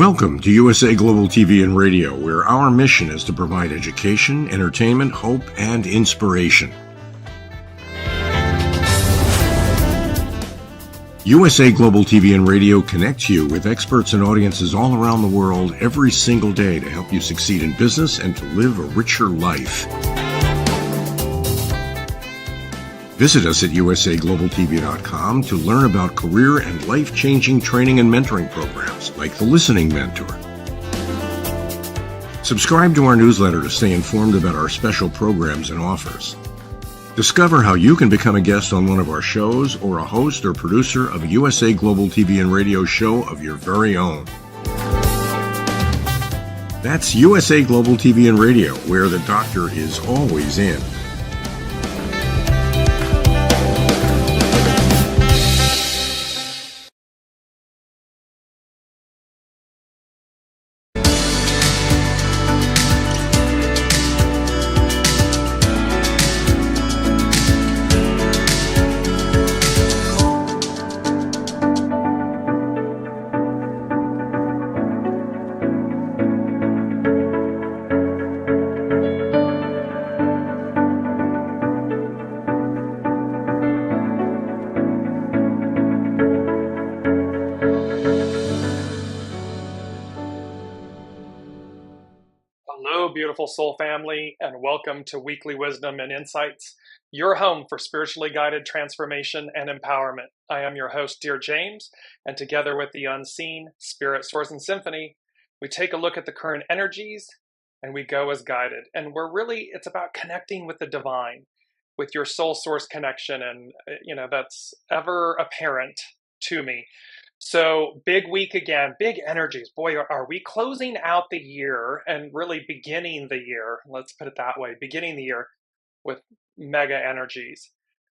Welcome to USA Global TV and Radio, where our mission is to provide education, entertainment, hope, and inspiration. USA Global TV and Radio connects you with experts and audiences all around the world every single day to help you succeed in business and to live a richer life. Visit us at usaglobaltv.com to learn about career and life-changing training and mentoring programs like the Listening Mentor. Subscribe to our newsletter to stay informed about our special programs and offers. Discover how you can become a guest on one of our shows or a host or producer of a USA Global TV and Radio show of your very own. That's USA Global TV and Radio, where the doctor is always in. Beautiful soul family, and welcome to Weekly Wisdom and Insights, your home for spiritually guided transformation and empowerment. I am your host, Dearjames, and together with the unseen Spirit, Source, and Symphony, we take a look at the current energies and we go as guided. And it's about connecting with the divine, with your soul source connection, and that's ever apparent to me. So big week again, big energies. Boy, are we closing out the year and really beginning the year, let's put it that way, beginning the year with mega energies.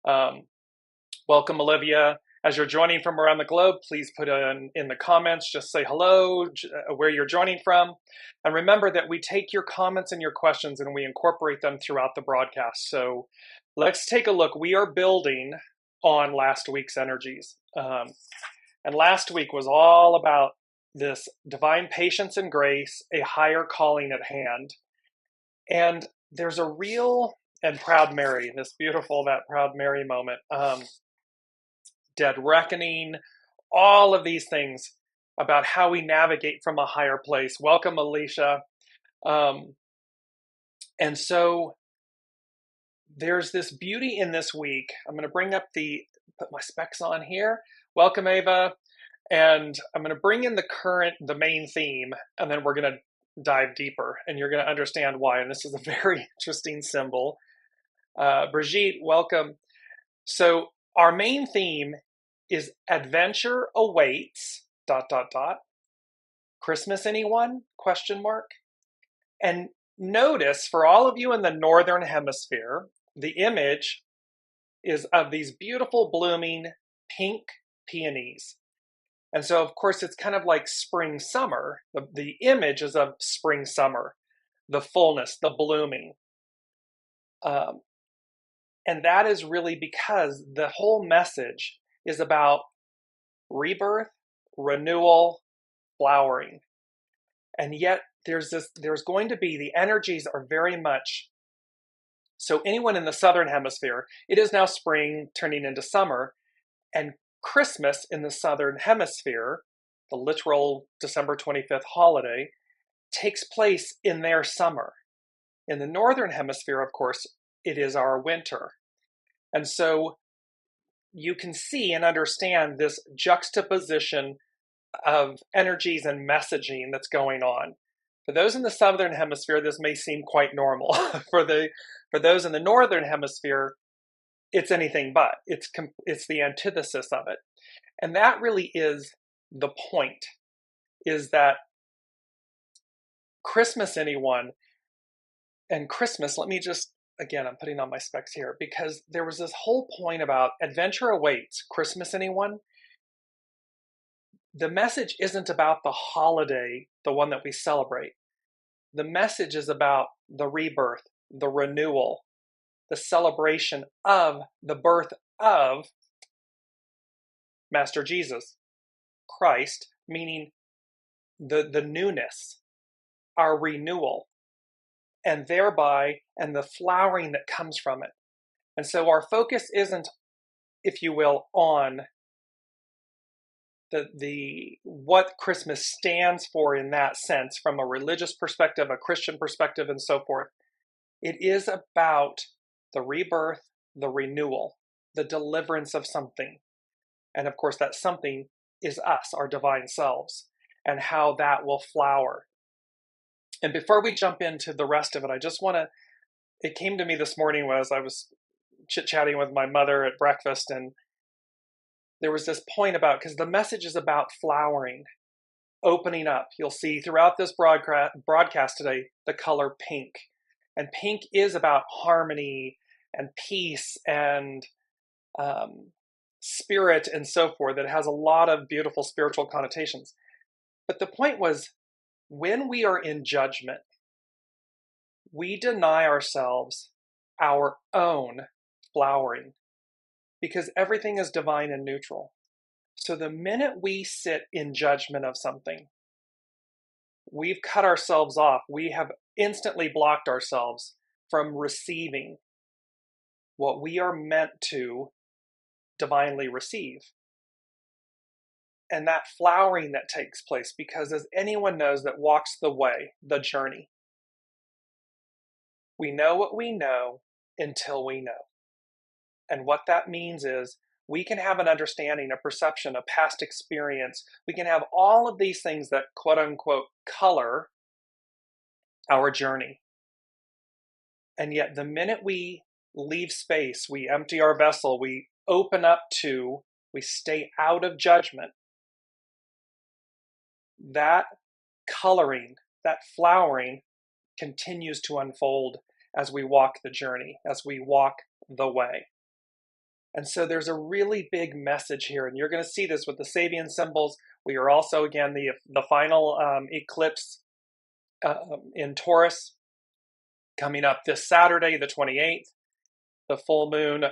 Welcome, Olivia. As you're joining from around the globe, please put in the comments, just say hello, where you're joining from. And remember that we take your comments and your questions and we incorporate them throughout the broadcast. So let's take a look. We are building on last week's energies. And last week was all about this divine patience and grace, a higher calling at hand. And there's a real and Proud Mary, that Proud Mary moment, dead reckoning, all of these things about how we navigate from a higher place. Welcome, Alicia. And so there's this beauty in this week. I'm going to put my specs on here. Welcome, Ava. And I'm going to bring in the main theme, and then we're going to dive deeper, and you're going to understand why. And this is a very interesting symbol. Brigitte, welcome. So our main theme is adventure awaits, ... Christmas anyone? ? And notice, for all of you in the Northern Hemisphere, the image is of these beautiful blooming pink peonies. And so, of course, it's kind of like spring, summer. The image is of spring, summer, the fullness, the blooming. And that is really because the whole message is about rebirth, renewal, flowering. And yet there's going to be, the energies are very much, so anyone in the Southern Hemisphere, it is now spring turning into summer, and Christmas in the Southern Hemisphere, the literal December 25th holiday, takes place in their summer. In the Northern Hemisphere, of course, it is our winter. And so you can see and understand this juxtaposition of energies and messaging that's going on. For those in the Southern Hemisphere, this may seem quite normal. For those in the Northern Hemisphere, it's anything but. It's the antithesis of it. And that really is the point, is that Christmas anyone, and Christmas, let me just, again, I'm putting on my specs here, because there was this whole point about adventure awaits, Christmas anyone. The message isn't about the holiday, the one that we celebrate. The message is about the rebirth, the renewal, the celebration of the birth of Master Jesus, Christ, meaning the newness, our renewal, and thereby, and the flowering that comes from it. And so our focus isn't, if you will, on the what Christmas stands for in that sense, from a religious perspective, a Christian perspective, and so forth. It is about the rebirth, the renewal, the deliverance of something. And of course, that something is us, our divine selves, and how that will flower. And before we jump into the rest of it, I just want to, it came to me this morning as I was chit-chatting with my mother at breakfast, and there was this point about, because the message is about flowering, opening up. You'll see throughout this broadcast today the color pink. And pink is about harmony and peace and spirit and so forth. It has a lot of beautiful spiritual connotations. But the point was, when we are in judgment, we deny ourselves our own flowering, because everything is divine and neutral. So the minute we sit in judgment of something, we've cut ourselves off. We have instantly blocked ourselves from receiving what we are meant to divinely receive. And that flowering that takes place, because as anyone knows that walks the way, the journey, we know what we know until we know. And what that means is we can have an understanding, a perception, a past experience. We can have all of these things that quote unquote color our journey. And yet the minute we leave space, we empty our vessel, we open up to, we stay out of judgment, that coloring, that flowering continues to unfold as we walk the journey, as we walk the way. And so there's a really big message here, and you're going to see this with the SABIAN symbols. We are also, again, the final eclipse in Taurus coming up this Saturday, the 28th. The full moon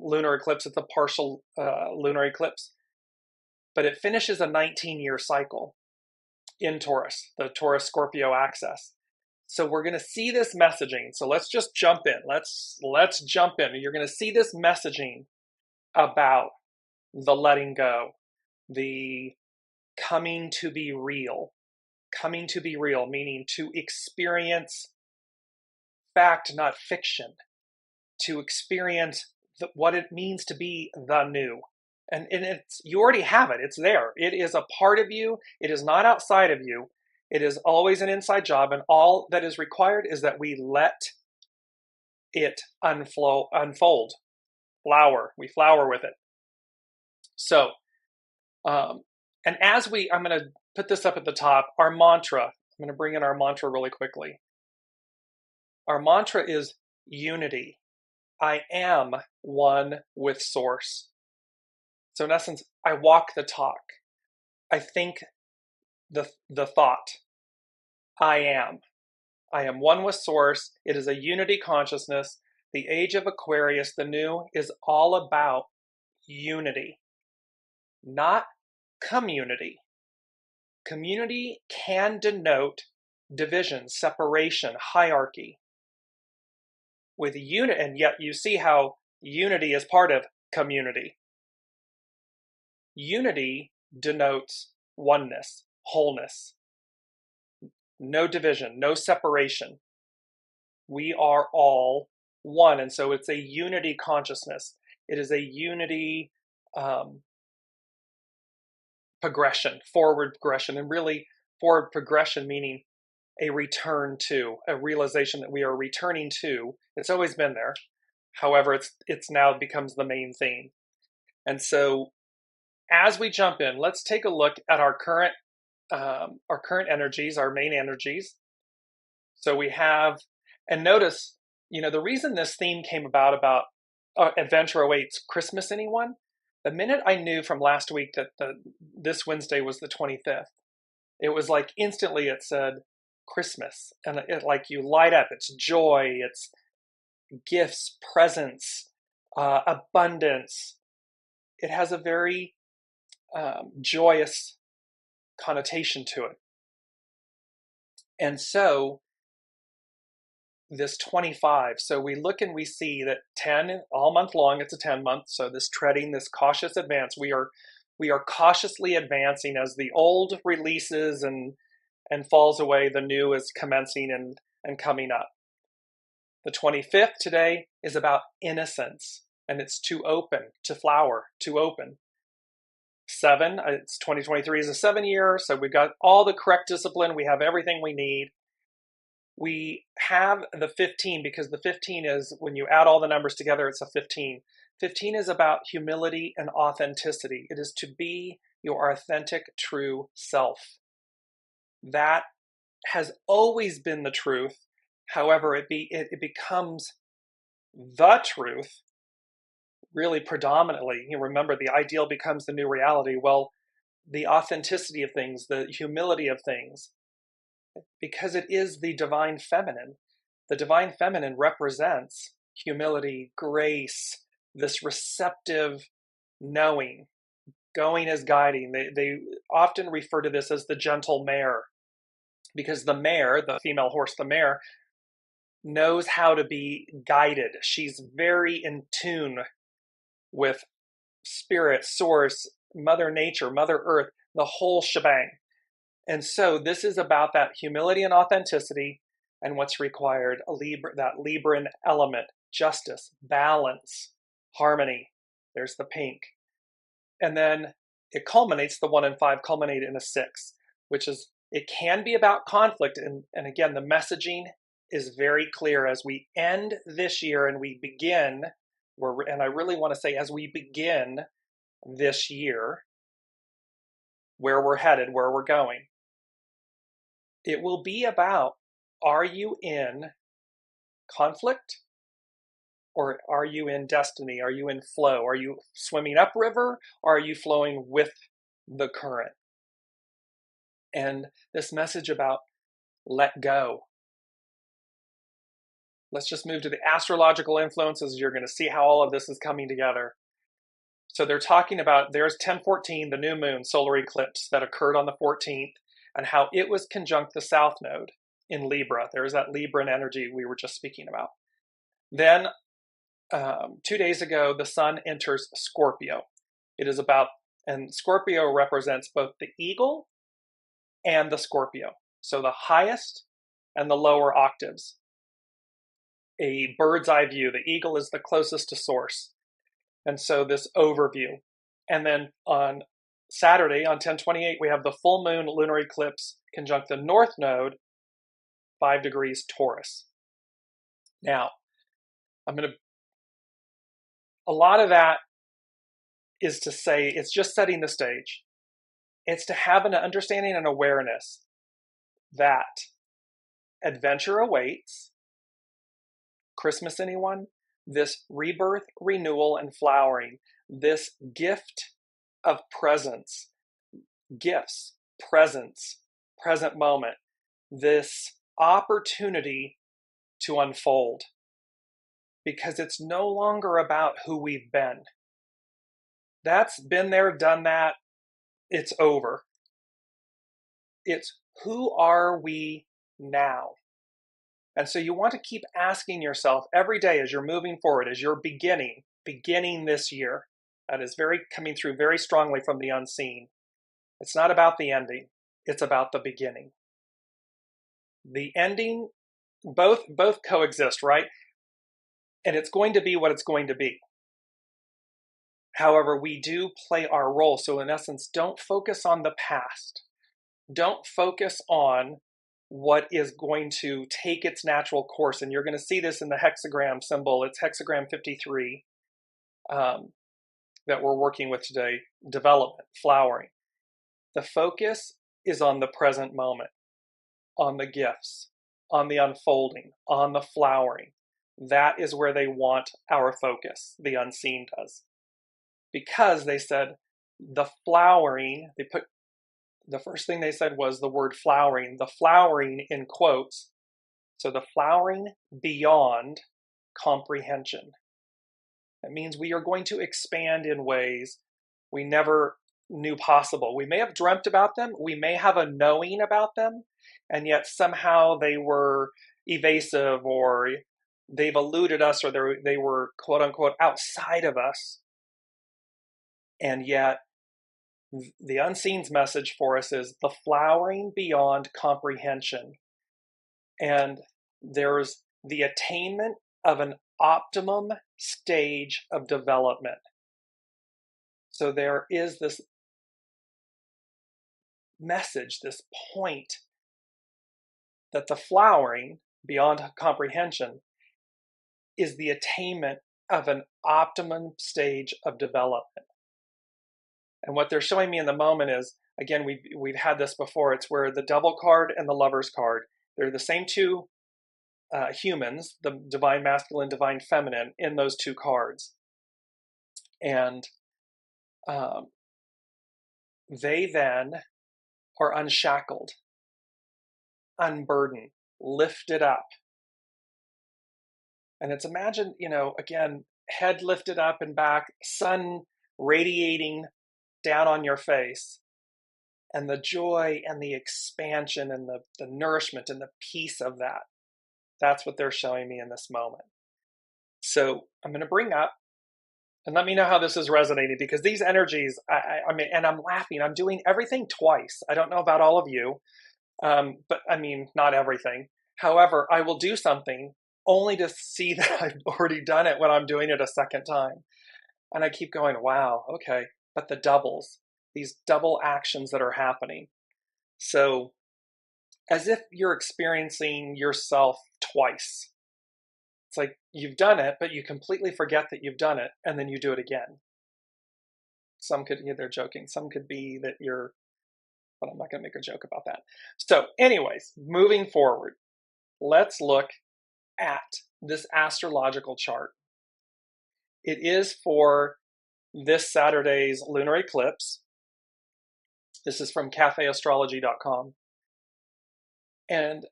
lunar eclipse. It's a partial lunar eclipse. But it finishes a 19-year cycle in Taurus, the Taurus-Scorpio axis. So we're going to see this messaging. So let's just jump in. Let's jump in. You're going to see this messaging about the letting go, the coming to be real. Coming to be real, meaning to experience fact, not fiction. To experience what it means to be the new. And it's, you already have it. It's there. It is a part of you. It is not outside of you. It is always an inside job. And all that is required is that we let it unfold, flower. We flower with it. So, and as I'm going to put this up at the top, our mantra, I'm going to bring in our mantra really quickly. Our mantra is unity. I am one with Source. So in essence, I walk the talk. I think the thought. I am. I am one with Source. It is a unity consciousness. The age of Aquarius, the new, is all about unity, not community. Community can denote division, separation, hierarchy. With unity, and yet you see how unity is part of community. Unity denotes oneness, wholeness, no division, no separation. We are all one, and so it's a unity consciousness. It is a unity progression, forward progression, and really forward progression meaning a return to, a realization that we are returning to. It's always been there. However, it's now becomes the main theme. And so as we jump in, let's take a look at our current energies, our main energies. So we have, and notice, the reason this theme came about Adventure Awaits Christmas, anyone? The minute I knew from last week that this Wednesday was the 25th, it was like instantly it said Christmas, and it like you light up. It's joy, it's gifts, presents, abundance. It has a very joyous connotation to it. And so this 25, so we look and we see that 10 all month long, it's a 10 month. So this treading, this cautious advance, we are cautiously advancing as the old releases and falls away, the new is commencing and coming up. The 25th today is about innocence, and it's to open, to flower, to open. 7, it's 2023 is a 7 year, so we've got all the correct discipline, we have everything we need. We have the 15 because the 15 is, when you add all the numbers together, it's a 15. 15 is about humility and authenticity. It is to be your authentic, true self. That has always been the truth. However, it becomes the truth really predominantly. You remember, the ideal becomes the new reality. Well, the authenticity of things, the humility of things, because it is the divine feminine. The divine feminine represents humility, grace, this receptive knowing. Going as guiding. They often refer to this as the gentle mare, because the mare, the female horse, the mare, knows how to be guided. She's very in tune with spirit, source, Mother Nature, Mother Earth, the whole shebang. And so this is about that humility and authenticity and what's required, that Libran element, justice, balance, harmony. There's the pink. And then it culminates, the 1 and 5 culminate in a 6, which is, it can be about conflict. And again, the messaging is very clear as we end this year and we begin, and I really want to say, as we begin this year, where we're headed, where we're going, it will be about, are you in conflict or are you in destiny? Are you in flow? Are you swimming upriver or are you flowing with the current? And this message about let go. Let's just move to the astrological influences. You're going to see how all of this is coming together. So they're talking about, there's 1014, the new moon solar eclipse that occurred on the 14th, and how it was conjunct the south node in Libra. There's that Libran energy we were just speaking about. Then 2 days ago, the sun enters Scorpio. It is about, and Scorpio represents both the eagle and the Scorpio. So the highest and the lower octaves. A bird's eye view. The eagle is the closest to source. And so this overview. And then on Saturday, on 10/28, we have the full moon lunar eclipse conjunct the north node, 5 degrees Taurus. Now, a lot of that is to say, it's just setting the stage. It's to have an understanding and awareness that adventure awaits. Christmas, anyone? This rebirth, renewal, and flowering. This gift of presence. Gifts, presence, present moment. This opportunity to unfold. Because it's no longer about who we've been. That's been there, done that. It's over. It's who are we now? And so you want to keep asking yourself every day as you're moving forward, as you're beginning this year. That is coming through very strongly from the unseen. It's not about the ending. It's about the beginning. The ending, both coexist, right? And it's going to be what it's going to be. However, we do play our role. So in essence, don't focus on the past. Don't focus on what is going to take its natural course. And you're going to see this in the hexagram symbol. It's hexagram 53 that we're working with today. Development, flowering. The focus is on the present moment, on the gifts, on the unfolding, on the flowering. That is where they want our focus, the unseen does. Because they said the flowering, the first thing they said was the word flowering, the flowering in quotes. So the flowering beyond comprehension. That means we are going to expand in ways we never knew possible. We may have dreamt about them. We may have a knowing about them. and yet somehow they were evasive, or they've eluded us, or they were quote unquote outside of us. And yet the unseen's message for us is the flowering beyond comprehension. And there's the attainment of an optimum stage of development. So there is this message, this point, that the flowering beyond comprehension is the attainment of an optimum stage of development. And what they're showing me in the moment is, again, we've had this before, it's where the Devil card and the Lover's card, they're the same two humans, the divine masculine, divine feminine, in those two cards. And they then are unshackled, unburdened, lifted up. And it's imagine, again, head lifted up and back, sun radiating down on your face, and the joy and the expansion and the nourishment and the peace of that. That's what they're showing me in this moment. So I'm going to bring up, and let me know how this is resonating, because these energies, I mean, and I'm laughing, I'm doing everything twice. I don't know about all of you, but I mean, not everything. However, I will do something only to see that I've already done it when I'm doing it a second time. And I keep going, wow, okay. But the doubles, these double actions that are happening. So as if you're experiencing yourself twice. It's like you've done it, but you completely forget that you've done it, and then you do it again. Some could, they're joking. Some could be that but I'm not going to make a joke about that. So anyways, moving forward, let's look at this astrological chart. It is for this Saturday's lunar eclipse. This is from cafeastrology.com. And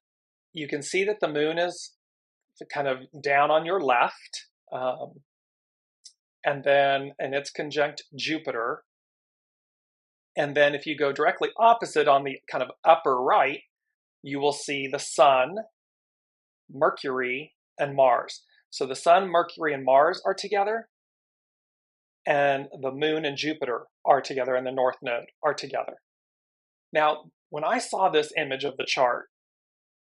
you can see that the moon is kind of down on your left. And it's conjunct Jupiter. And then if you go directly opposite on the kind of upper right, you will see the sun, Mercury, and Mars. So the sun, Mercury, and Mars are together, and the moon and Jupiter are together, and the north node are together. Now, when I saw this image of the chart,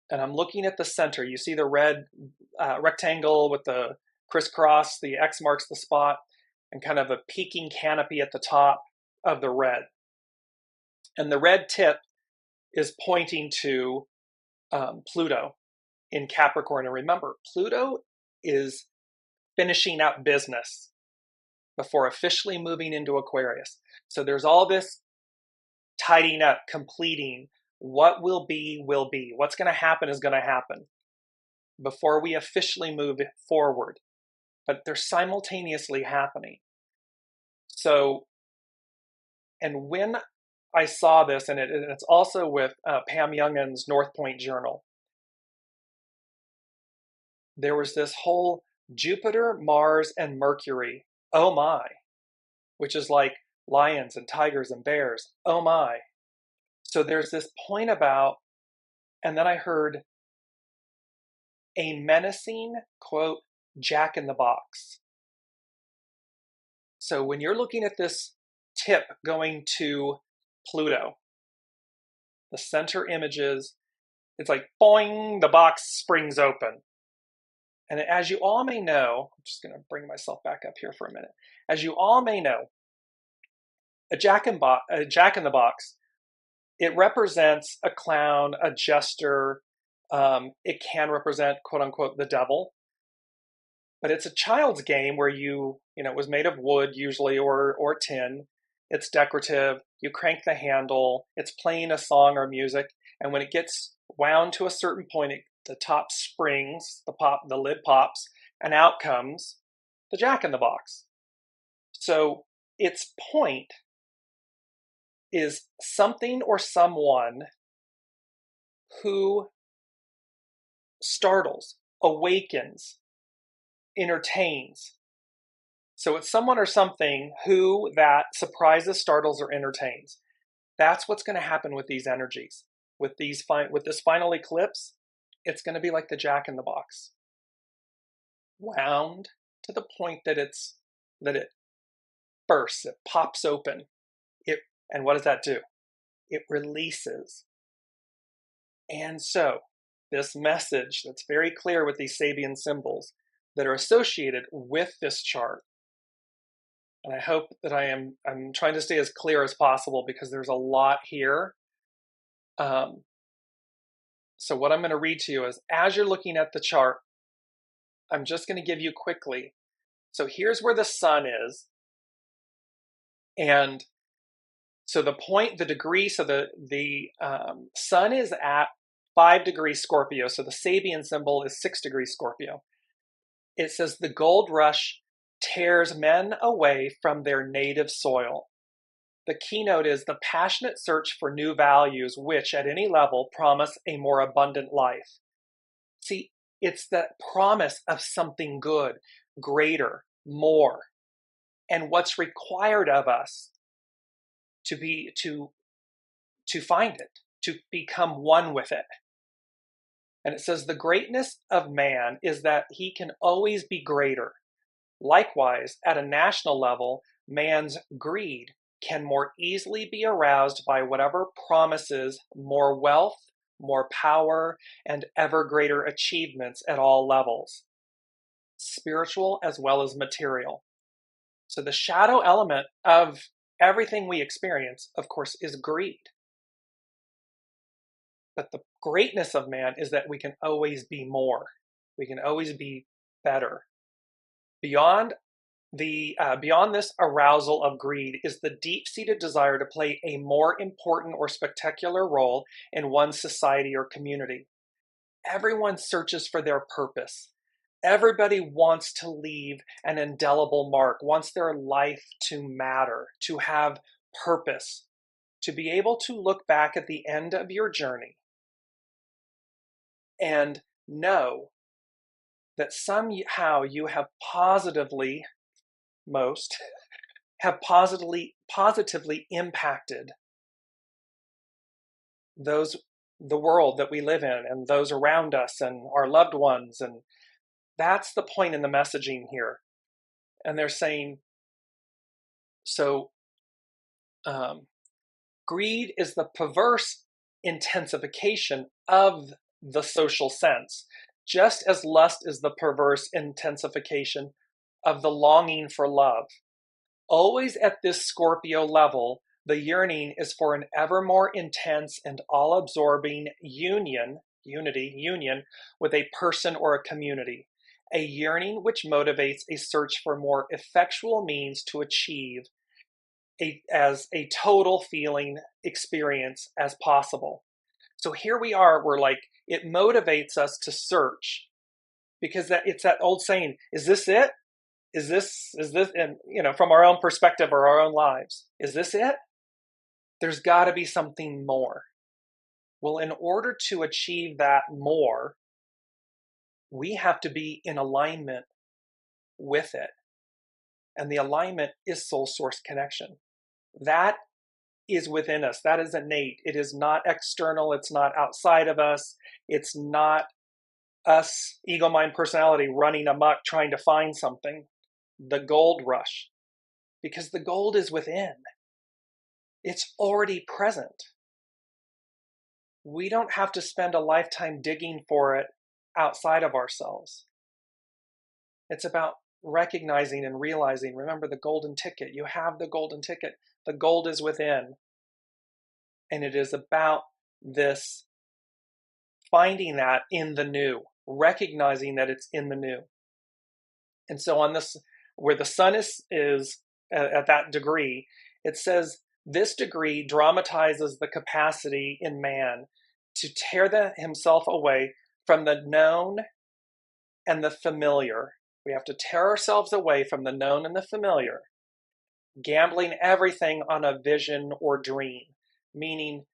and I'm looking at the center, you see the red rectangle with the crisscross, the X marks the spot, and kind of a peaking canopy at the top of the red. And the red tip is pointing to Pluto in Capricorn. And remember, Pluto is finishing up business before officially moving into Aquarius. So there's all this tidying up, completing. What will be, will be. What's going to happen is going to happen before we officially move forward. But they're simultaneously happening. So, and when I saw this, and it's also with Pam Youngin's North Point Journal, there was this whole Jupiter, Mars, and Mercury, oh my, which is like lions and tigers and bears, oh my. So there's this point about, and then I heard a menacing, quote, Jack in the Box. So when you're looking at this tip going to Pluto, the center images, it's like, boing, the box springs open. And as you all may know, I'm just going to bring myself back up here for a minute. As you all may know, a jack in the box, it represents a clown, a jester. It can represent, quote unquote, the devil. But it's a child's game where it was made of wood usually, or tin. It's decorative. You crank the handle. It's playing a song or music. And when it gets wound to a certain point, the top springs, the lid pops, and out comes the jack in the box. So its point is something or someone who startles, awakens, entertains. So it's someone or something who that surprises, startles, or entertains. That's what's going to happen with these energies. with this final eclipse, it's going to be like the Jack in the Box, wound to the point that it bursts, it pops open. And what does that do? It releases. And so this message that's very clear with these Sabian symbols that are associated with this chart, and I hope that I'm trying to stay as clear as possible because there's a lot here. So what I'm going to read to you is, as you're looking at the chart, I'm just going to give you quickly. So here's where the sun is. And so the degree, so the sun is at 5 degrees Scorpio. So the Sabian symbol is 6 degrees Scorpio. It says the gold rush tears men away from their native soil. The keynote is the passionate search for new values, which at any level promise a more abundant life. See, it's that promise of something good, greater, more, and what's required of us to find it, to become one with it. And it says the greatness of man is that he can always be greater. Likewise, at a national level, man's greed can more easily be aroused by whatever promises more wealth, more power, and ever greater achievements at all levels, spiritual as well as material. So the shadow element of everything we experience, of course, is greed. But the greatness of man is that we can always be more. We can always be better. Beyond this arousal of greed is the deep-seated desire to play a more important or spectacular role in one's society or community. Everyone searches for their purpose. Everybody wants to leave an indelible mark, wants their life to matter, to have purpose, to be able to look back at the end of your journey and know that somehow you have positively impacted the world that we live in and those around us and our loved ones. And that's the point in the messaging here. And they're saying, greed is the perverse intensification of the social sense, just as lust is the perverse intensification of the longing for love. Always at this Scorpio level, the yearning is for an ever more intense and all-absorbing union with a person or a community, a yearning which motivates a search for more effectual means to achieve as a total feeling experience as possible. So here we are, it motivates us to search, because it's that old saying, is this it? Is this, and from our own perspective or our own lives, is this it? There's got to be something more. Well, in order to achieve that more, we have to be in alignment with it. And the alignment is soul source connection. That is within us. That is innate. It is not external. It's not outside of us. It's not us, ego, mind, personality, running amok trying to find something. The gold rush. Because the gold is within. It's already present. We don't have to spend a lifetime digging for it outside of ourselves. It's about recognizing and realizing, remember the golden ticket. You have the golden ticket. The gold is within. And it is about this, finding that in the new, recognizing that it's in the new. And so on this, where the sun is at that degree, it says this degree dramatizes the capacity in man to tear himself away from the known and the familiar. We have to tear ourselves away from the known and the familiar, gambling everything on a vision or dream, meaning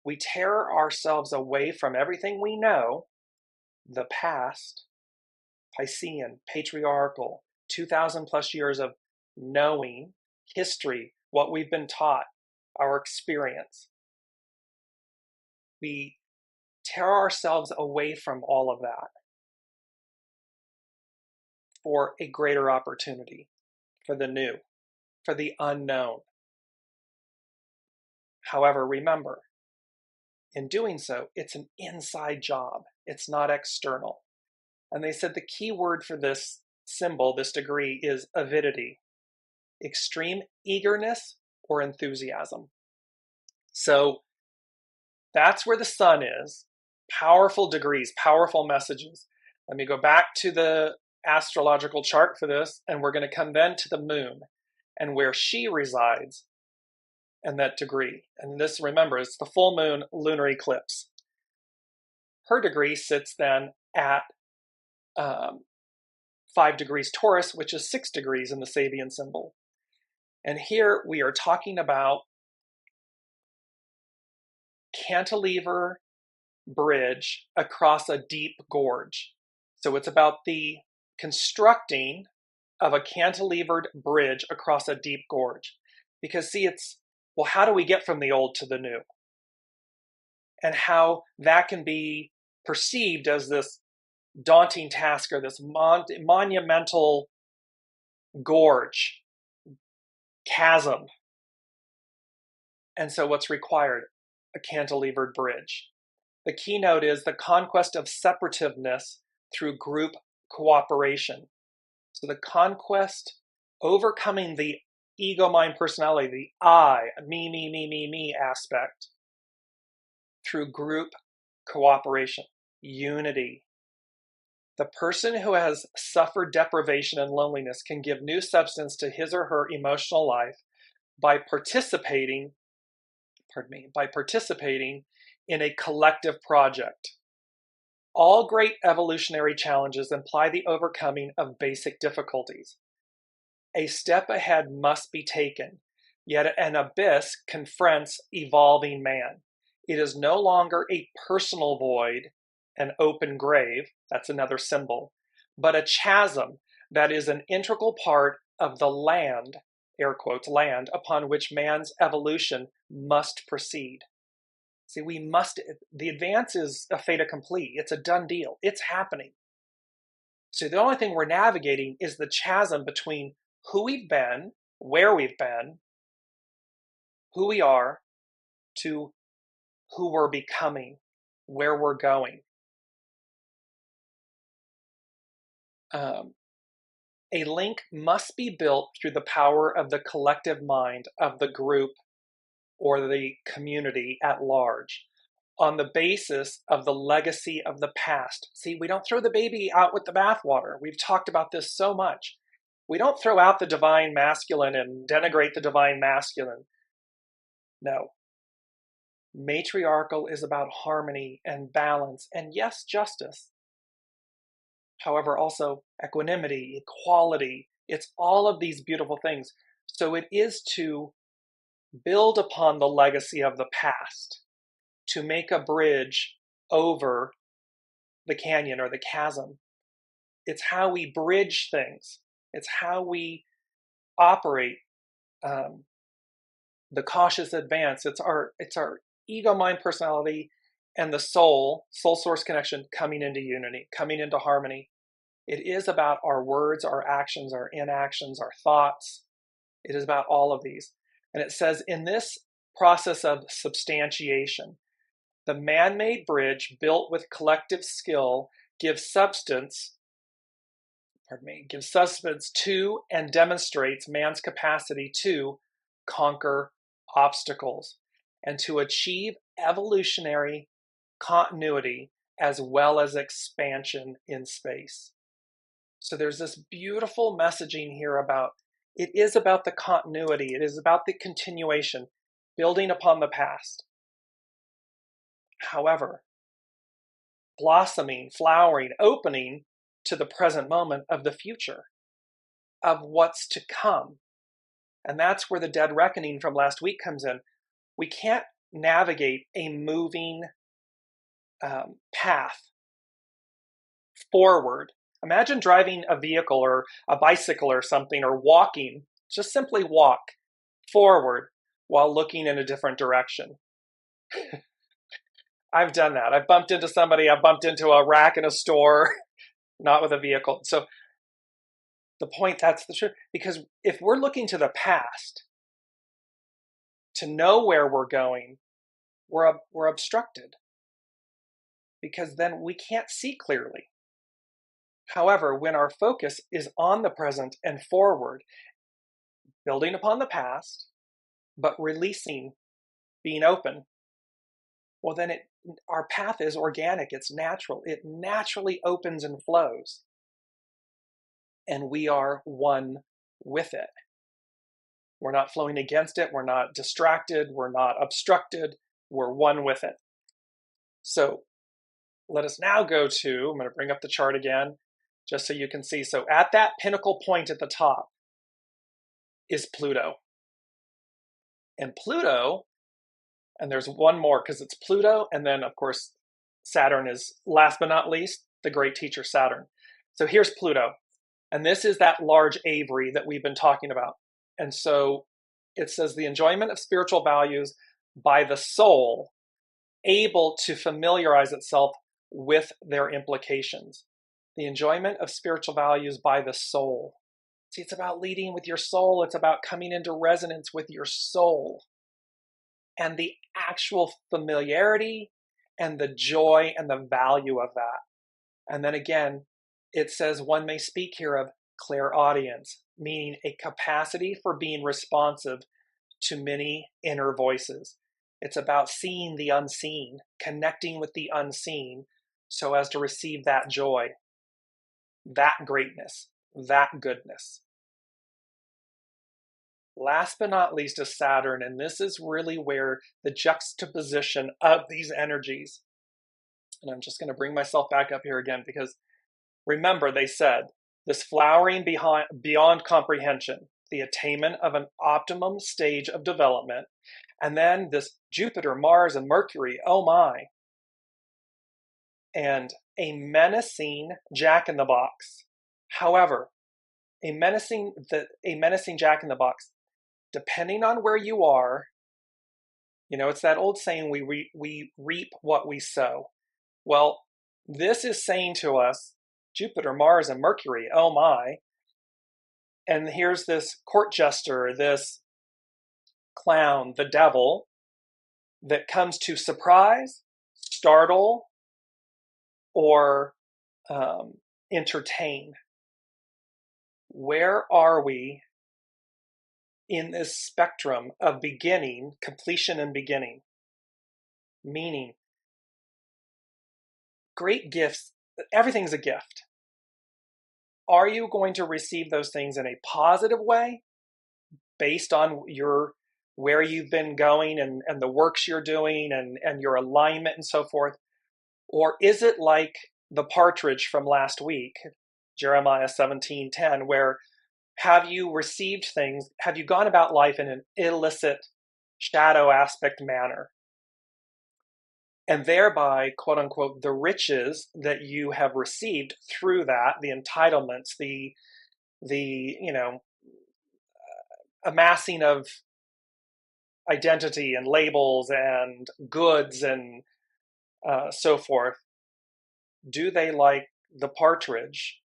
we tear ourselves away from everything we know, the past, Piscean, patriarchal, 2,000 plus years of knowing, history, what we've been taught, our experience. we tear ourselves away from all of that for a greater opportunity, for the new, for the unknown. However, remember, in doing so, it's an inside job. It's not external. And they said the key word for this symbol, this degree, is avidity, extreme eagerness or enthusiasm. So that's where the sun is. Powerful degrees, powerful messages. Let me go back to the astrological chart for this, and we're going to come then to the moon and where she resides in that degree. And this, remember, it's the full moon lunar eclipse. Her degree sits then at 5 degrees Taurus, which is 6 degrees in the Sabian symbol. And here we are talking about cantilever bridge across a deep gorge. So it's about the constructing of a cantilevered bridge across a deep gorge. Because see, it's, well, how do we get from the old to the new? And how that can be perceived as this daunting task or this monumental gorge, chasm. And so what's required? A cantilevered bridge. The keynote is the conquest of separativeness through group cooperation. So the conquest, overcoming the ego, mind, personality, the I, me aspect, through group cooperation, unity. The person who has suffered deprivation and loneliness can give new substance to his or her emotional life by participating in a collective project. All great evolutionary challenges imply the overcoming of basic difficulties. A step ahead must be taken, yet an abyss confronts evolving man. It is no longer a personal void, an open grave, that's another symbol, but a chasm that is an integral part of the land, air quotes, land, upon which man's evolution must proceed. See, the advance is a fait accompli. It's a done deal. It's happening. So the only thing we're navigating is the chasm between who we've been, where we've been, who we are, to who we're becoming, where we're going. A link must be built through the power of the collective mind of the group or the community at large on the basis of the legacy of the past. See, we don't throw the baby out with the bathwater. We've talked about this so much. We don't throw out the divine masculine and denigrate the divine masculine. No. Matriarchal is about harmony and balance and, yes, justice. However, also equanimity, equality. It's all of these beautiful things. So it is to build upon the legacy of the past, to make a bridge over the canyon or the chasm. It's how we bridge things. It's how we operate the cautious advance. It's our ego, mind, personality, and the soul source connection coming into unity, coming into harmony. It is about our words, our actions, our inactions, our thoughts. It is about all of these. And it says in this process of substantiation, the man-made bridge built with collective skill gives substance to and demonstrates man's capacity to conquer obstacles and to achieve evolutionary continuity as well as expansion in space. So there's this beautiful messaging here about, it is about the continuity, it is about the continuation, building upon the past. However, blossoming, flowering, opening to the present moment of the future, of what's to come. And that's where the dead reckoning from last week comes in. We can't navigate a moving path forward. Imagine driving a vehicle or a bicycle or something, or walking, just simply walk forward while looking in a different direction. I've done that. I've bumped into somebody. I've bumped into a rack in a store, not with a vehicle. So the point, that's the truth. Because if we're looking to the past to know where we're going, we're obstructed, because then we can't see clearly. However, when our focus is on the present and forward, building upon the past, but releasing, being open, well, then our path is organic, it's natural. It naturally opens and flows. And we are one with it. We're not flowing against it. We're not distracted. We're not obstructed. We're one with it. So let us now go to, I'm going to bring up the chart again, just so you can see. So at that pinnacle point at the top is Pluto. And Pluto, and there's one more because it's Pluto, and then of course Saturn is last but not least, the great teacher Saturn. So here's Pluto. And this is that large aviary that we've been talking about. And so it says the enjoyment of spiritual values by the soul, able to familiarize itself with their implications. The enjoyment of spiritual values by the soul. See, it's about leading with your soul. It's about coming into resonance with your soul. And the actual familiarity and the joy and the value of that. And then again, it says one may speak here of clairaudience, meaning a capacity for being responsive to many inner voices. It's about seeing the unseen, connecting with the unseen so as to receive that joy, that greatness, that goodness. Last but not least is Saturn, and this is really where the juxtaposition of these energies, and I'm just going to bring myself back up here again because remember, they said, this flowering beyond comprehension, the attainment of an optimum stage of development, and then this Jupiter, Mars, and Mercury, oh my, and a menacing jack-in-the-box. However, a menacing jack-in-the-box, depending on where you are, it's that old saying, we reap what we sow. Well, this is saying to us, Jupiter, Mars, and Mercury, oh my. And here's this court jester, this clown, the devil, that comes to surprise, startle, or entertain. Where are we in this spectrum of beginning, completion, and beginning? Meaning, great gifts, everything's a gift. Are you going to receive those things in a positive way based on where you've been going and the works you're doing and your alignment and so forth? Or is it like the partridge from last week, Jeremiah 17:10, where have you received things, have you gone about life in an illicit shadow aspect manner? And thereby, quote unquote, the riches that you have received through that, the entitlements, the amassing of identity and labels and goods and so forth, do they, like the partridge,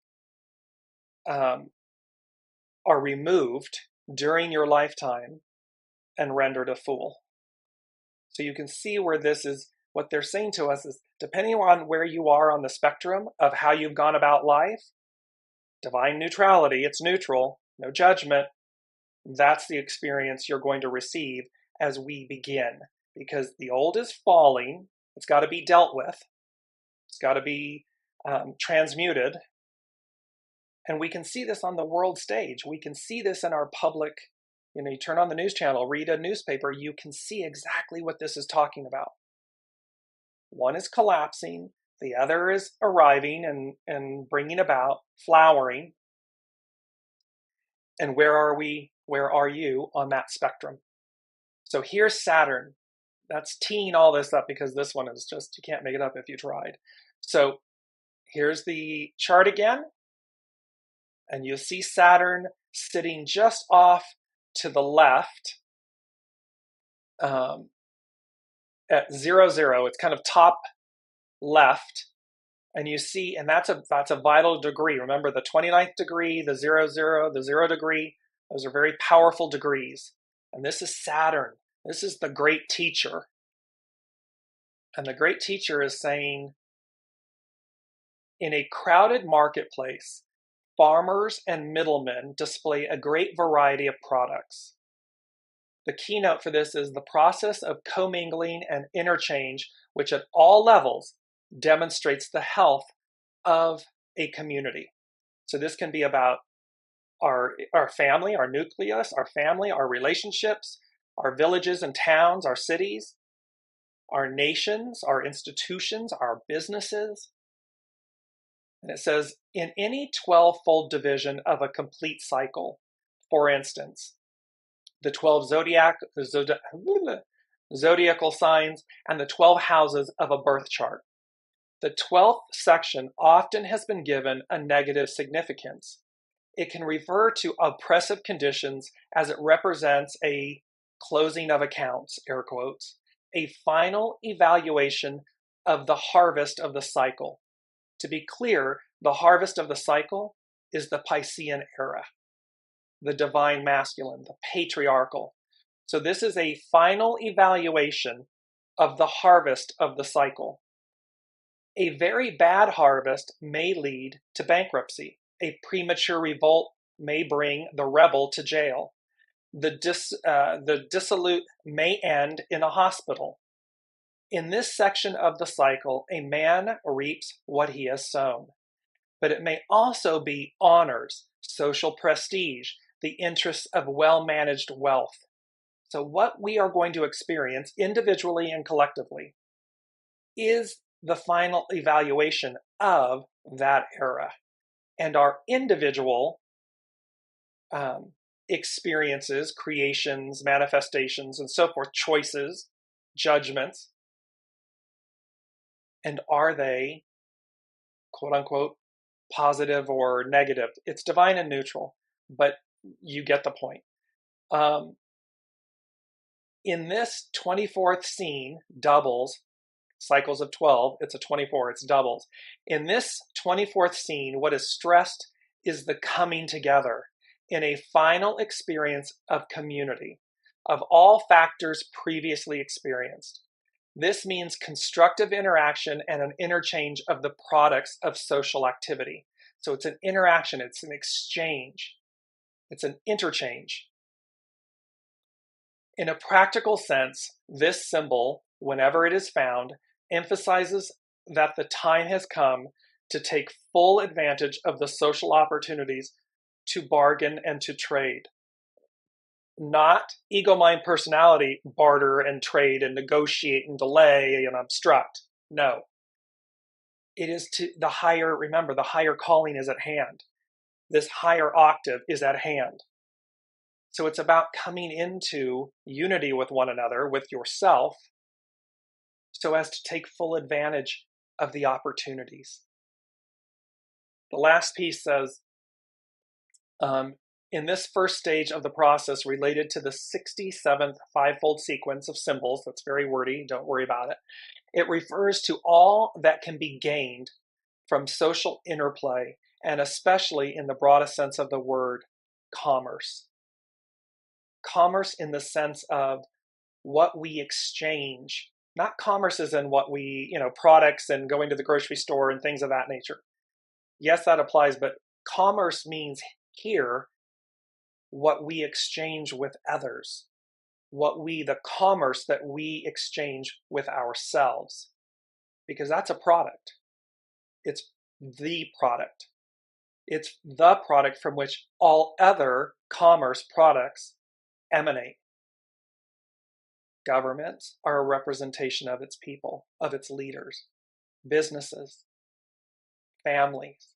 are removed during your lifetime and rendered a fool? So you can see where this is. What they're saying to us is, depending on where you are on the spectrum of how you've gone about life, divine neutrality, it's neutral, no judgment, that's the experience you're going to receive as we begin. Because the old is falling, it's got to be dealt with, it's got to be transmuted. And we can see this on the world stage. We can see this in our public, you turn on the news channel, read a newspaper, you can see exactly what this is talking about. One is collapsing, the other is arriving and bringing about, flowering. And where are we? Where are you on that spectrum? So here's Saturn. That's teeing all this up because this one is just, you can't make it up if you tried. So here's the chart again. And you'll see Saturn sitting just off to the left. at 00, it's kind of top left, and you see, and that's a vital degree. Remember the 29th degree, the 00, the 0 degree, those are very powerful degrees. And this is Saturn. This is the great teacher. And the great teacher is saying, in a crowded marketplace, farmers and middlemen display a great variety of products. The keynote for this is the process of commingling and interchange, which at all levels demonstrates the health of a community. So this can be about our family, our nucleus, our family, our relationships, our villages and towns, our cities, our nations, our institutions, our businesses. And it says, in any 12-fold division of a complete cycle, for instance, the 12 zodiacal signs and the 12 houses of a birth chart, the 12th section often has been given a negative significance. It can refer to oppressive conditions as it represents a closing of accounts, air quotes, a final evaluation of the harvest of the cycle. To be clear, the harvest of the cycle is the Piscean era, the divine masculine, the patriarchal. So this is a final evaluation of the harvest of the cycle. A very bad harvest may lead to bankruptcy. A premature revolt may bring the rebel to jail. The dissolute may end in a hospital. In this section of the cycle, a man reaps what he has sown. But it may also be honors, social prestige, the interests of well-managed wealth. So what we are going to experience individually and collectively is the final evaluation of that era. And our individual experiences, creations, manifestations, and so forth, choices, judgments, and are they, quote unquote, positive or negative? It's divine and neutral, but you get the point. In this 24th scene, doubles, cycles of 12, it's a 24, it's doubles. In this 24th scene, what is stressed is the coming together in a final experience of community, of all factors previously experienced. This means constructive interaction and an interchange of the products of social activity. So it's an interaction, it's an exchange, it's an interchange. In a practical sense, this symbol, whenever it is found, emphasizes that the time has come to take full advantage of the social opportunities to bargain and to trade. Not ego, mind, personality, barter and trade and negotiate and delay and obstruct. No. It is to the higher, remember, the higher calling is at hand. This higher octave is at hand. So it's about coming into unity with one another, with yourself, so as to take full advantage of the opportunities. The last piece says, in this first stage of the process related to the 67th fivefold sequence of symbols, that's very wordy, don't worry about it, it refers to all that can be gained from social interplay, and especially in the broadest sense of the word, commerce. Commerce in the sense of what we exchange, not commerce as in what we, products and going to the grocery store and things of that nature. Yes, that applies, but commerce means here what we exchange with others, the commerce that we exchange with ourselves, because that's a product. It's the product. It's the product from which all other commerce products emanate. Governments are a representation of its people, of its leaders, businesses, families.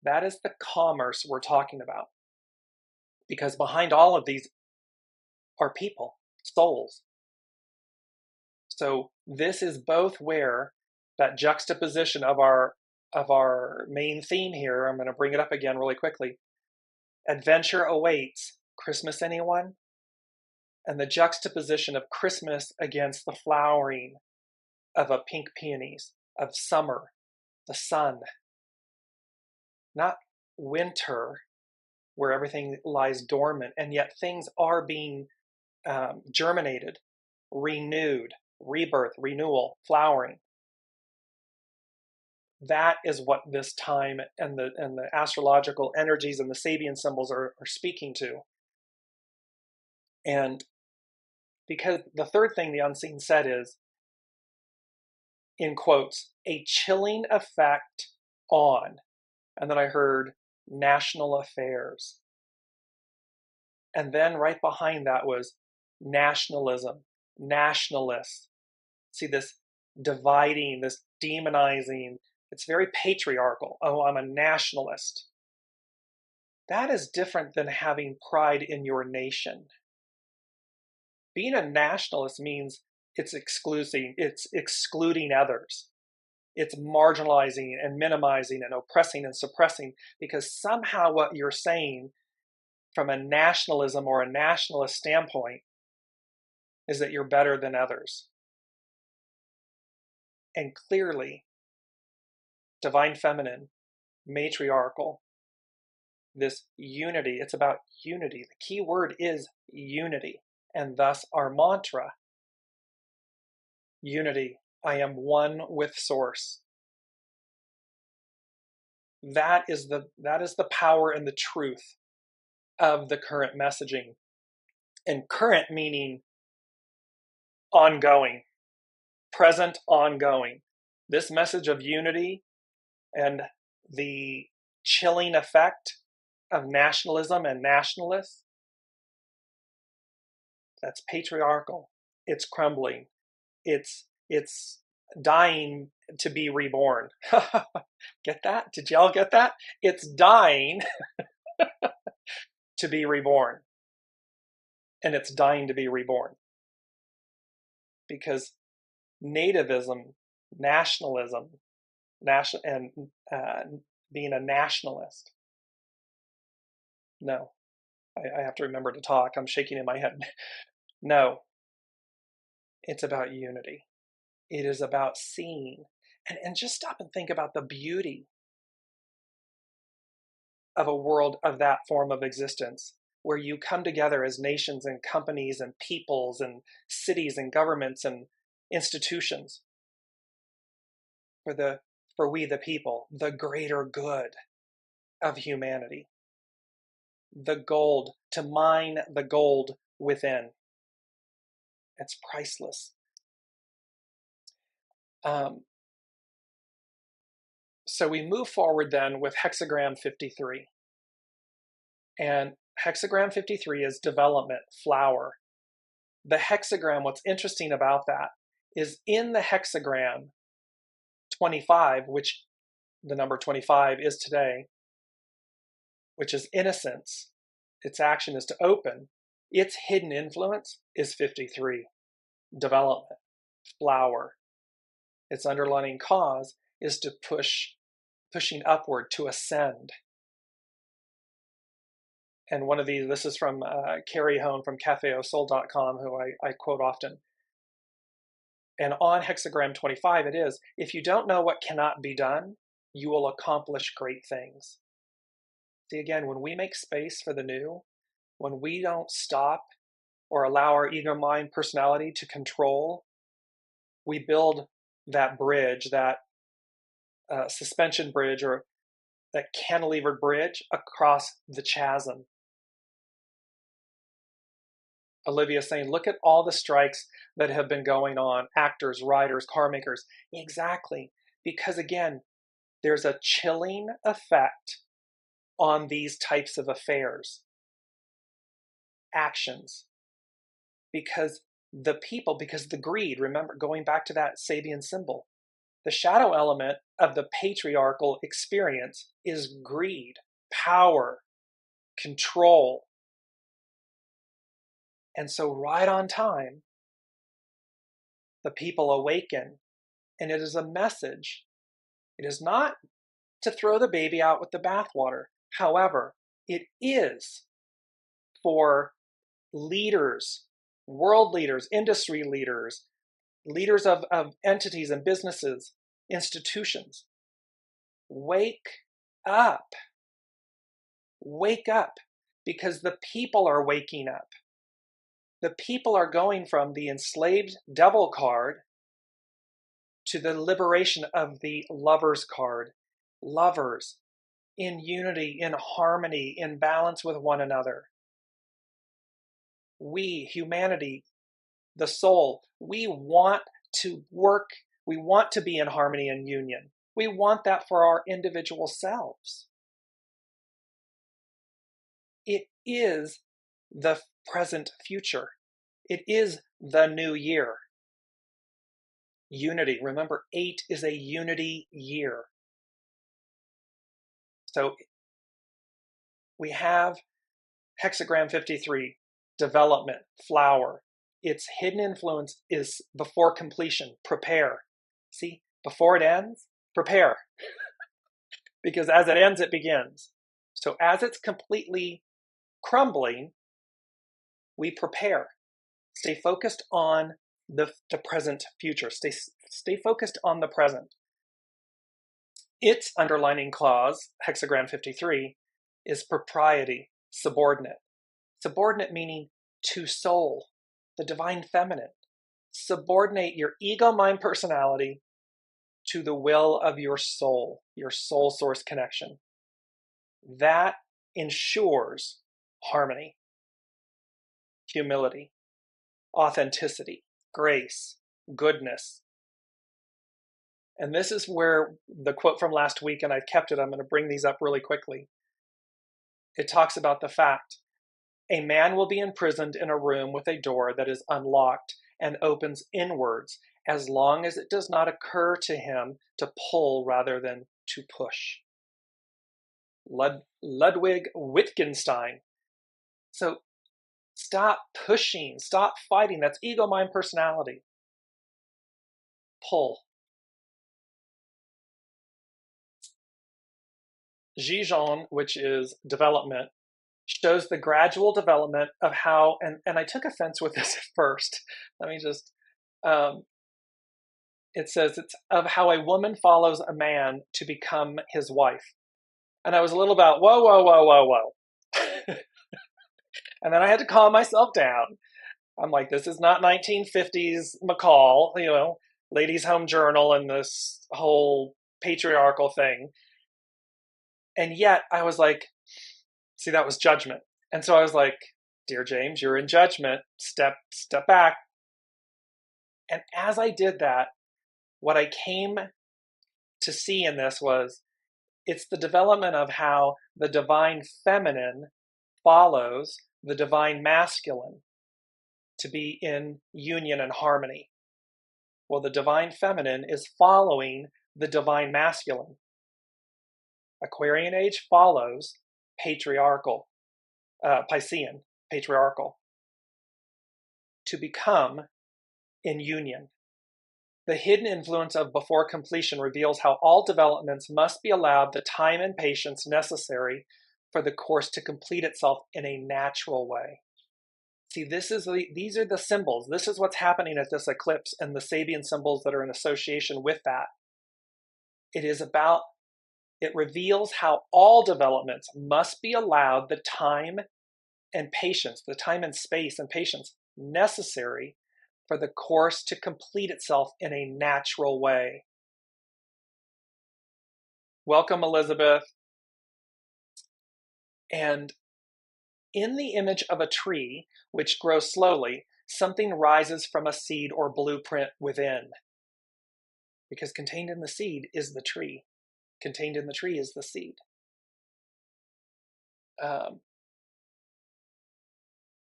That is the commerce we're talking about. Because behind all of these are people, souls. So this is both where that juxtaposition of our main theme here, I'm going to bring it up again really quickly. Adventure awaits. Christmas, anyone? and the juxtaposition of Christmas against the flowering of a pink peonies, of summer, the sun, not winter, where everything lies dormant, and yet things are being germinated, renewed, rebirth, renewal, flowering. That is what this time and the astrological energies and the Sabian symbols are speaking to. And because the third thing the unseen said is, in quotes, a chilling effect on, and then I heard national affairs. And then right behind that was nationalism, nationalists. See this dividing, this demonizing. It's very patriarchal. Oh, I'm a nationalist. That is different than having pride in your nation. Being a nationalist means it's excluding others. It's marginalizing and minimizing and oppressing and suppressing, because somehow what you're saying from a nationalism or a nationalist standpoint is that you're better than others. And clearly, divine feminine, matriarchal, this unity, it's about unity. The key word is unity, and thus our mantra, unity. I am one with source. That is the power and the truth of the current messaging. And current meaning ongoing, present, ongoing. This message of unity and the chilling effect of nationalism and nationalists, that's patriarchal. It's crumbling. It's dying to be reborn. Get that? Did y'all get that? It's dying to be reborn. And it's dying to be reborn. Because nativism, nationalism, and being a nationalist. No, I have to remember to talk. I'm shaking in my head. No, it's about unity. It is about seeing. And just stop and think about the beauty of a world of that form of existence, where you come together as nations and companies and peoples and cities and governments and institutions for we the people, the greater good of humanity. The gold, to mine the gold within. It's priceless. So we move forward then with hexagram 53. And hexagram 53 is development, flower. The hexagram, what's interesting about that is in the hexagram 25, which the number 25 is today, which is innocence. Its action is to open. Its hidden influence is 53, development, flower. Its underlying cause is to pushing upward, to ascend. And one of these, this is from Carrie Hone from cafeausoul.com, who I quote often. And on hexagram 25 it is, if you don't know what cannot be done, you will accomplish great things. See, again, when we make space for the new, when we don't stop or allow our ego, mind, personality to control, we build that bridge, that suspension bridge, or that cantilevered bridge across the chasm. Olivia's saying, look at all the strikes that have been going on, actors, writers, car makers. Exactly, because again, there's a chilling effect on these types of affairs, actions, because the greed, remember, going back to that Sabian symbol, the shadow element of the patriarchal experience is greed, power, control. And so right on time, the people awaken, and it is a message. It is not to throw the baby out with the bathwater. However, it is for leaders world leaders, industry leaders, leaders of entities and businesses, institutions. Wake up. Wake up, because the people are waking up. The people are going from the enslaved devil card to the liberation of the lovers card. Lovers, in unity, in harmony, in balance with one another. We, humanity, the soul, we want to work, we want to be in harmony and union. We want that for our individual selves. It is the present future. It is the new year. Unity. Remember, 8 is a unity year. So we have hexagram 53, development, flower. Its hidden influence is before completion, prepare. See, before it ends, prepare. Because as it ends, it begins. So as it's completely crumbling, we prepare. Stay focused on the present future. Stay focused on the present. Its underlining clause, hexagram 53, is propriety, subordinate. Subordinate meaning to soul, the divine feminine. Subordinate your ego, mind, personality to the will of your soul source connection. That ensures harmony, humility, authenticity, grace, goodness. And this is where the quote from last week, and I've kept it, I'm going to bring these up really quickly. It talks about the fact a man will be imprisoned in a room with a door that is unlocked and opens inwards as long as it does not occur to him to pull rather than to push. Ludwig Wittgenstein. So stop pushing, stop fighting. That's ego, mind, personality. Pull. Zhejiang, which is development, shows the gradual development of how, and I took offense with this at first. Let me just, it says it's of how a woman follows a man to become his wife. And I was a little about, whoa. And then I had to calm myself down. I'm like, this is not 1950s McCall, Ladies' Home Journal and this whole patriarchal thing. And yet I was like, see, that was judgment. And so I was like, Dearjames, you're in judgment. Step back. And as I did that, what I came to see in this was it's the development of how the divine feminine follows the divine masculine to be in union and harmony. Well, the divine feminine is following the divine masculine. Aquarian age follows patriarchal, Piscean, patriarchal, to become in union. The hidden influence of before completion reveals how all developments must be allowed the time and patience necessary for the course to complete itself in a natural way. See, these are the symbols. This is what's happening at this eclipse and the Sabian symbols that are in association with that. It reveals how all developments must be allowed the time and patience, the time and space and patience necessary for the course to complete itself in a natural way. Welcome, Elizabeth. And in the image of a tree, which grows slowly, something rises from a seed or blueprint within. Because contained in the seed is the tree. Contained in the tree is the seed.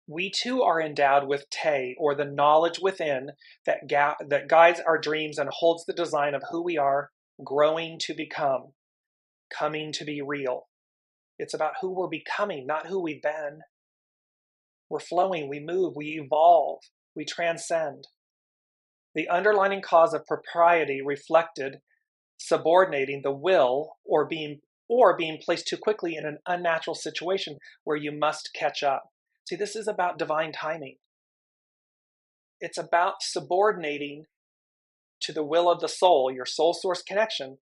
We too are endowed with Te, or the knowledge within that guides our dreams and holds the design of who we are growing to become, coming to be real. It's about who we're becoming, not who we've been. We're flowing, we move, we evolve, we transcend. The underlying cause of propriety reflected subordinating the will or being placed too quickly in an unnatural situation where you must catch up. See, this is about divine timing. It's about subordinating to the will of the soul, your soul source connection,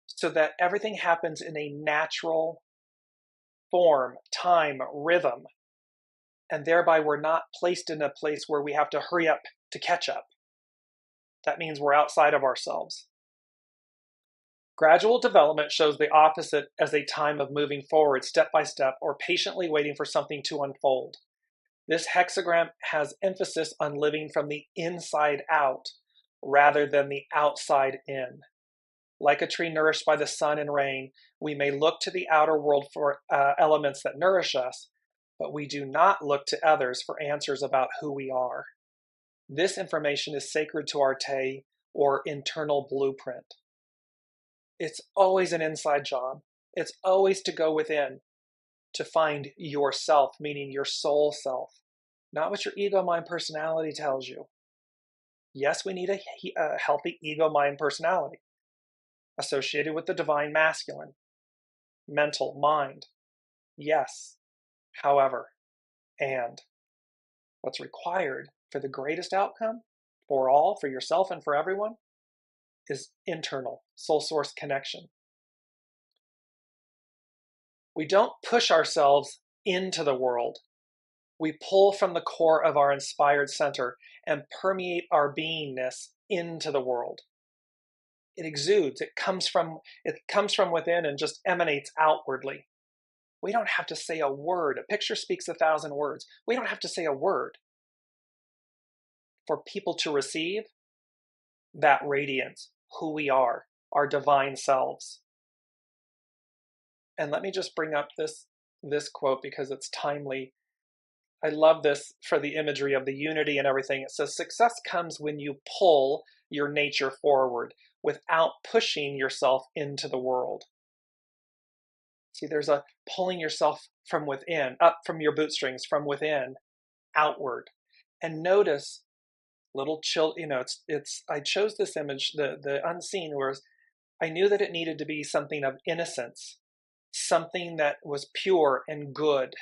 so that everything happens in a natural form, time, rhythm, and thereby we're not placed in a place where we have to hurry up to catch up. That means we're outside of ourselves. Gradual development shows the opposite as a time of moving forward step by step or patiently waiting for something to unfold. This hexagram has emphasis on living from the inside out rather than the outside in. Like a tree nourished by the sun and rain, we may look to the outer world for elements that nourish us, but we do not look to others for answers about who we are. This information is sacred to our Te, or internal blueprint. It's always an inside job. It's always to go within, to find yourself, meaning your soul self, not what your ego, mind, personality tells you. Yes, we need a healthy ego, mind, personality associated with the divine masculine, mental, mind. Yes, however, and what's required for the greatest outcome for all, for yourself and for everyone, is internal, soul source connection. We don't push ourselves into the world. We pull from the core of our inspired center and permeate our beingness into the world. It exudes, it comes from within and just emanates outwardly. We don't have to say a word. A picture speaks 1,000 words. We don't have to say a word for people to receive that radiance, who we are, our divine selves. And let me just bring up this quote because it's timely. I love this for the imagery of the unity and everything. It says, success comes when you pull your nature forward without pushing yourself into the world. See, there's a pulling yourself from within, up from your bootstrings, from within, outward. And notice little I chose this image, the unseen, whereas I knew that it needed to be something of innocence, something that was pure and good.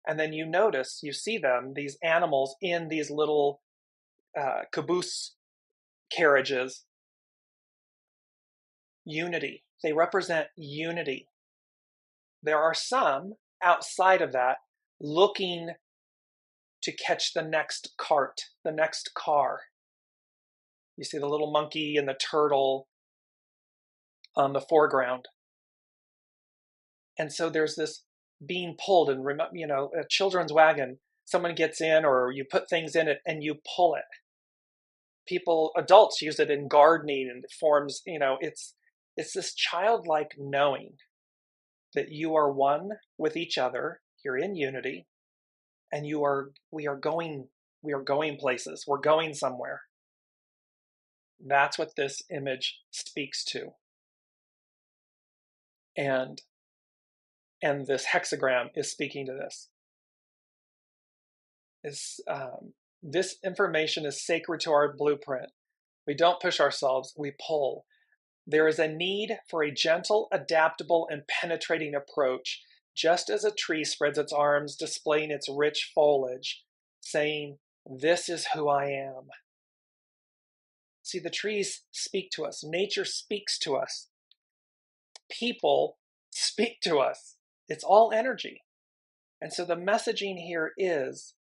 And then you see them, these animals in these little caboose carriages. Unity. They represent unity. There are some outside of that looking to catch the next cart, the next car. You see the little monkey and the turtle on the foreground. And so there's this being pulled, and a children's wagon, someone gets in or you put things in it and you pull it. Adults use it in gardening and forms, it's this childlike knowing that you are one with each other, you're in unity, and we are going places, we're going somewhere. That's what this image speaks to. And this hexagram is speaking to this. This information is sacred to our blueprint. We don't push ourselves, we pull. There is a need for a gentle, adaptable, and penetrating approach, just as a tree spreads its arms, displaying its rich foliage, saying, "This is who I am." See, the trees speak to us. Nature speaks to us. People speak to us. It's all energy. And so the messaging here is,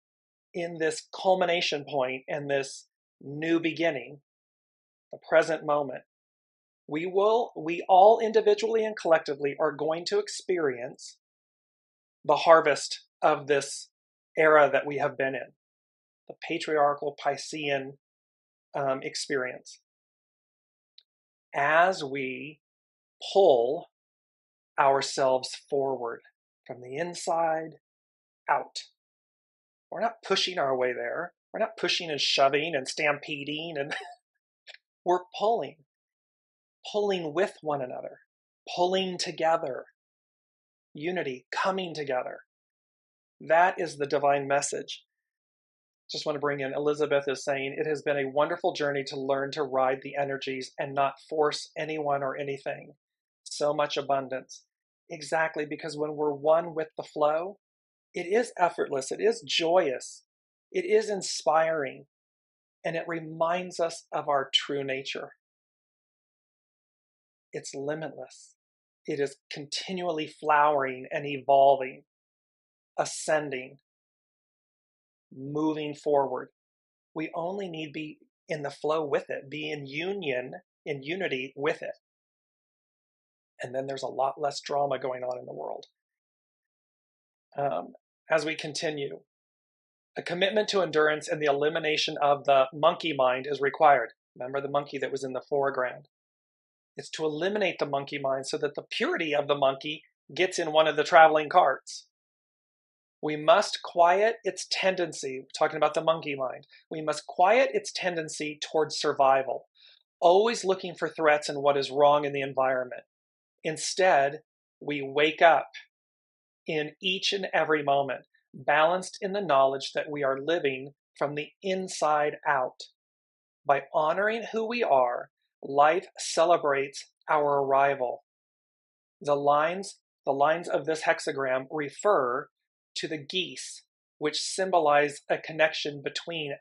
in this culmination point and this new beginning, the present moment, we all individually and collectively are going to experience the harvest of this era that we have been in, the patriarchal Piscean experience. As we pull ourselves forward from the inside out. We're not pushing our way there. We're not pushing and shoving and stampeding, and we're pulling with one another, pulling together, unity, coming together. That is the divine message. Just want to bring in, Elizabeth is saying, it has been a wonderful journey to learn to ride the energies and not force anyone or anything. So much abundance. Exactly, because when we're one with the flow, it is effortless, it is joyous, it is inspiring. and it reminds us of our true nature. It's limitless. It is continually flowering and evolving, ascending, moving forward. We only need to be in the flow with it, be in union, in unity with it. And then there's a lot less drama going on in the world. As we continue, a commitment to endurance and the elimination of the monkey mind is required. Remember the monkey that was in the foreground? It's to eliminate the monkey mind so that the purity of the monkey gets in one of the traveling carts. We must quiet its tendency, we're talking about the monkey mind, we must quiet its tendency towards survival, always looking for threats and what is wrong in the environment. Instead, we wake up in each and every moment, balanced in the knowledge that we are living from the inside out. By honoring who we are, life celebrates our arrival. The lines of this hexagram refer to the geese, which symbolize a connection between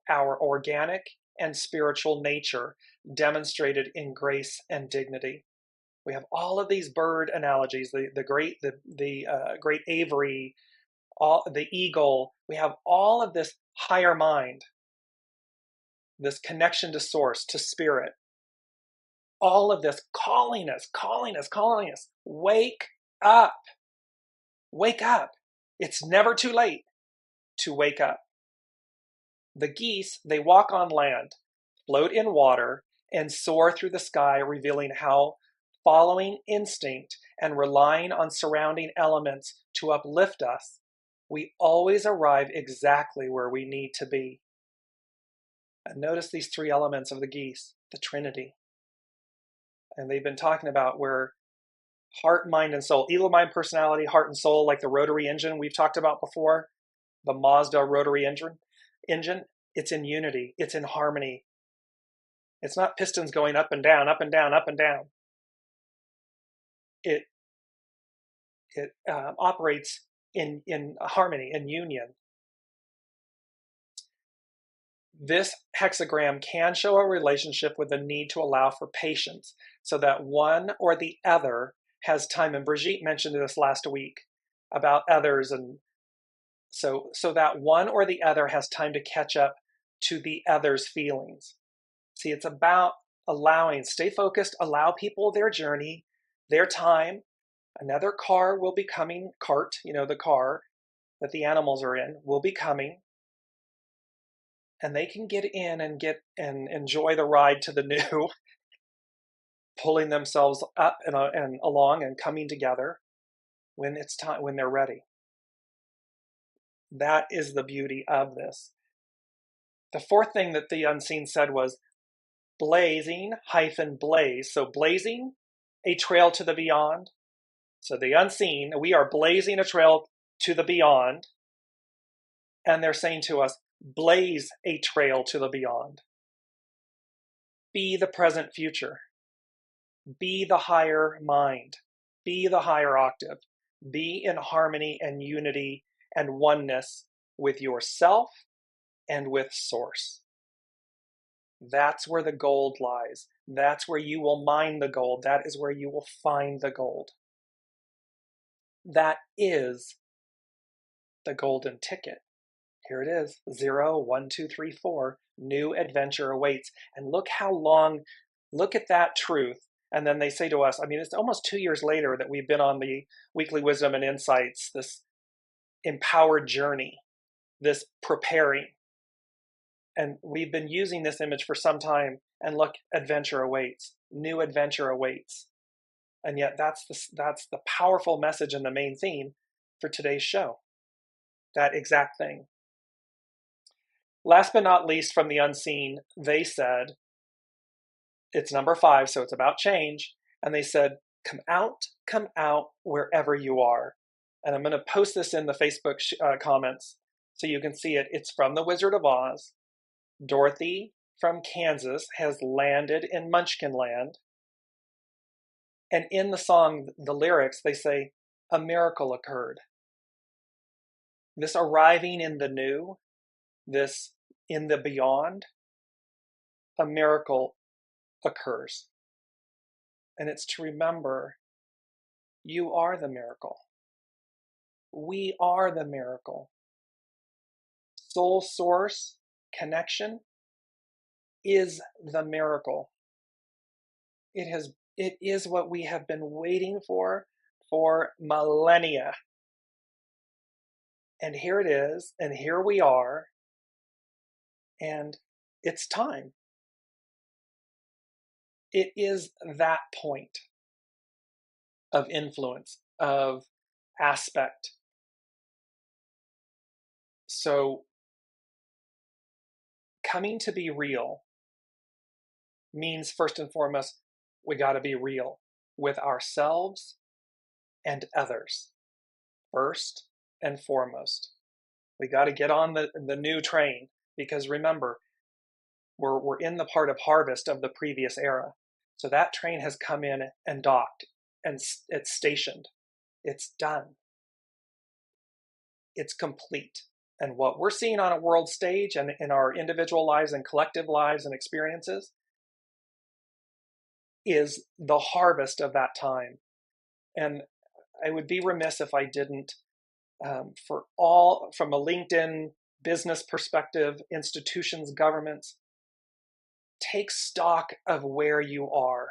our organic and spiritual nature, demonstrated in grace and dignity. We have all of these bird analogies: the great aviary, the eagle. We have all of this higher mind, this connection to source, to spirit. All of this calling us. Wake up. Wake up. It's never too late to wake up. The geese, they walk on land, float in water, and soar through the sky, revealing how following instinct and relying on surrounding elements to uplift us, we always arrive exactly where we need to be. And notice these three elements of the geese, the Trinity. And they've been talking about where heart, mind, and soul, ego, mind, personality, heart, and soul, like the rotary engine we've talked about before, the Mazda rotary engine, it's in unity, it's in harmony. It's not pistons going up and down, up and down, up and down. It operates in harmony, in union. This hexagram can show a relationship with the need to allow for patience so that one or the other has time. And Brigitte mentioned this last week about others, and so that one or the other has time to catch up to the other's feelings. See, it's about allowing, stay focused, allow people their journey, their time. Another car will be coming, the car that the animals are in will be coming. And they can get in and enjoy the ride to the new, pulling themselves up and along and coming together when it's time, when they're ready. That is the beauty of this. The fourth thing that the unseen said was blazing-blaze. So blazing a trail to the beyond. So the unseen, we are blazing a trail to the beyond. And they're saying to us, blaze a trail to the beyond. Be the present future. Be the higher mind. Be the higher octave. Be in harmony and unity and oneness with yourself and with source. That's where the gold lies. That's where you will mine the gold. That is where you will find the gold. That is the golden ticket. Here it is, 0, 1, 2, 3, 4. New adventure awaits. And look at that truth. And then they say to us, it's almost 2 years later that we've been on the Weekly Wisdom and Insights, this empowered journey, this preparing. And we've been using this image for some time. And look, adventure awaits. New adventure awaits. And yet that's the powerful message and the main theme for today's show. That exact thing. Last but not least, from the unseen, they said, it's number 5, so it's about change. And they said, come out wherever you are. And I'm going to post this in the Facebook comments so you can see it. It's from The Wizard of Oz. Dorothy from Kansas has landed in Munchkinland. And in the song, the lyrics, they say, a miracle occurred. This arriving in the new, this in the beyond, a miracle occurs. And it's to remember, you are the miracle. We are the miracle. Soul source connection is the miracle. It is what we have been waiting for millennia. And here it is, and here we are, and it's time. It is that point of influence, of aspect. So coming to be real means, first and foremost, we got to be real with ourselves and others. First and foremost, we got to get on the new train, because remember, we're in the part of harvest of the previous era. So that train has come in and docked, and it's stationed. It's done. It's complete. And what we're seeing on a world stage and in our individual lives and collective lives and experiences is the harvest of that time. And I would be remiss if I didn't, from a LinkedIn business perspective, institutions, governments, take stock of where you are.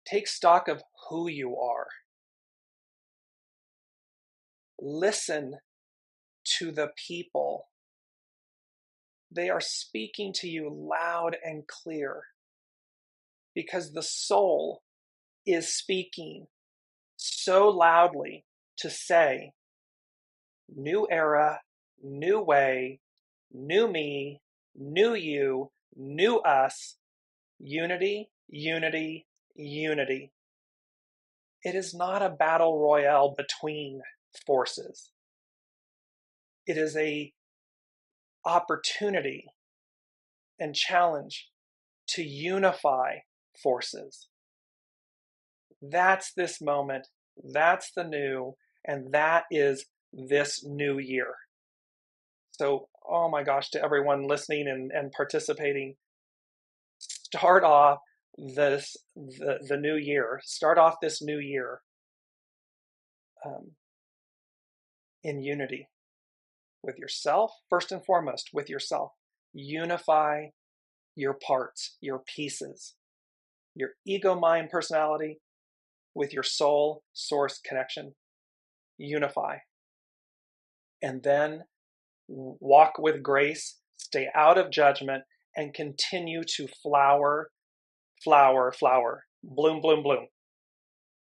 Take stock of who you are. Listen to the people. They are speaking to you loud and clear, because the soul is speaking so loudly to say, new era, new way, new me, new you, new us, unity, unity, unity. It is not a battle royale between forces. It is an opportunity and challenge to unify forces. That's this moment, that's the new, and that is this new year. So, oh my gosh, to everyone listening and participating, start off the new year. Start off this new year in unity with yourself, first and foremost, with yourself. Unify your parts, your pieces, your ego, mind, personality with your soul, source connection. Unify. And then walk with grace, stay out of judgment, and continue to flower, flower, flower, bloom, bloom, bloom.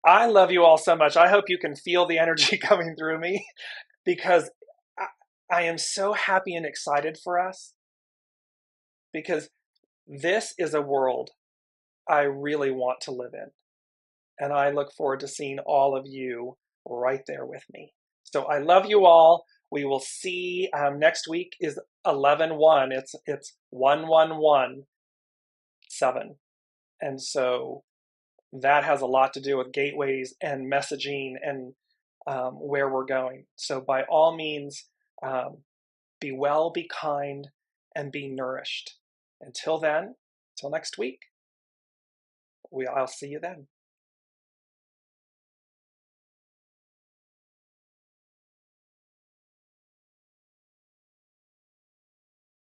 I love you all so much. I hope you can feel the energy coming through me, because I am so happy and excited for us, because this is a world I really want to live in. And I look forward to seeing all of you right there with me. So I love you all. We will see, next week is 11-1. It's 1117. And so that has a lot to do with gateways and messaging and where we're going. So by all means, be well, be kind, and be nourished. Until then, till next week, I'll see you then.